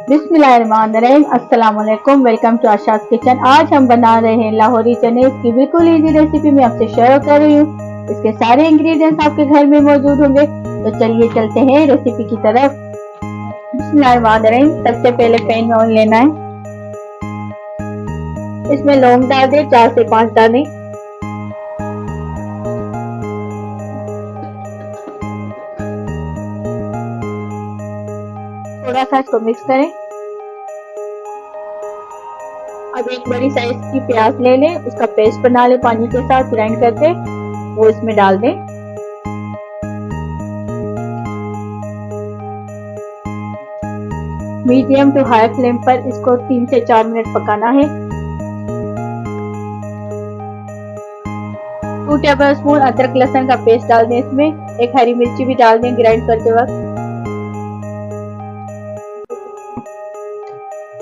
बिस्मिल्लाहिर्रहमानिर्रहीम। अस्सलाम वालेकुम। Welcome to Asha's kitchen. आज हम बना रहे हैं लाहौरी चने की बिल्कुल इजी रेसिपी मैं आपसे शेयर कर रही हूँ। इसके सारे इंग्रेडिएंट्स आपके घर में मौजूद होंगे। तो चलिए चलते हैं रेसिपी की तरफ। बिस्मिल्लाहिर्रहमानिर्रहीम। सबसे पहले पैन में ऑयल लेना है। इसमें लौंग डाल दें 4 से 5 दाने। थोड़ा सा इसको मिक्स करें। अब एक बड़ी साइज की प्याज ले लें, उसका पेस्ट बना लें, पानी के साथ ग्राइंड करके वो इसमें डाल दें। मीडियम टू हाई फ्लेम पर इसको 3 से 4 मिनट पकाना है। 2 टेबलस्पून अदरक लहसुन का पेस्ट डाल दें। इसमें एक हरी मिर्ची भी डाल दें ग्राइंड करते वक्त।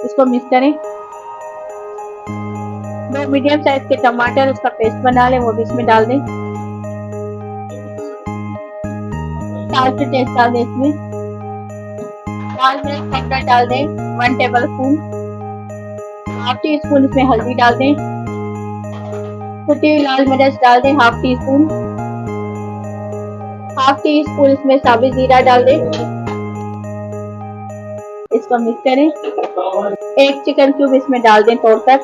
इसको मिक्स करें। 2 मीडियम साइज के टमाटर उसका पेस्ट बना लें, वो भी इसमें डाल दें। साल्ट टेस्ट डाल दें। इसमें लाल मिर्च पाउडर डाल दें 1 टेबलस्पून। हाफ टी स्पून इसमें हल्दी डाल दें। कुटी हुई लाल मिर्च डाल दें half tea spoon. Half tea spoon इसमें साबुत जीरा डाल दें। इसको मिक्स करें। एक चिकन क्यूब इसमें डाल दें तोड़कर।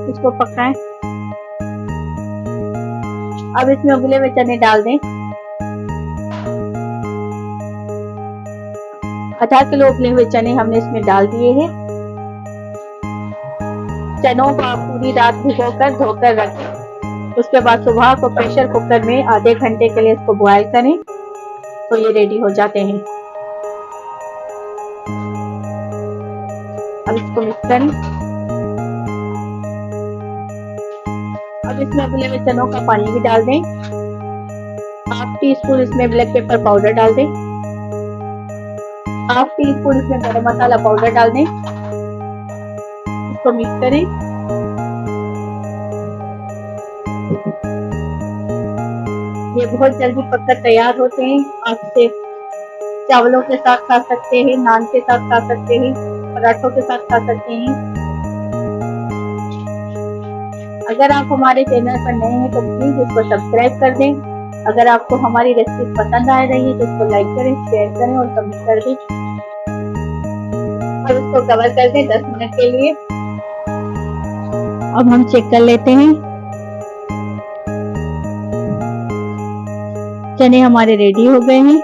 इसको पकाएं। अब इसमें उबले हुए चने डाल दें। आधा किलो उबले हुए चने हमने इसमें डाल दिए हैं। चनों को आप पूरी रात भिगोकर धोकर रखें। उसके बाद सुबह को प्रेशर कुकर में आधे घंटे के लिए इसको बॉयल करें तो ये रेडी हो जाते हैं। अब इसको मिक्स करें। अब इसमें उबले हुए चनों का पानी भी डाल दें। हाफ टी स्पून इसमें ब्लैक पेपर पाउडर डाल दें। हाफ टी स्पून इसमें गरम मसाला पाउडर डाल दें। इसको मिक्स करें। ये बहुत जल्दी पककर तैयार होते हैं। आप इसे चावलों के साथ खा सकते हैं, नान के साथ खा सकते हैं, पराठों के साथ खा सकते हैं। अगर आप हमारे चैनल पर नए हैं तो प्लीज इसको सब्सक्राइब कर दें। अगर आपको हमारी रेसिपी पसंद आ रही है तो इसको लाइक करें, शेयर करें और कमेंट कर दें। अब इसको कवर कर दें 10 मिनट के लिए। अब हम चेक कर लेते हैं। चने हमारे रेडी हो गए हैं।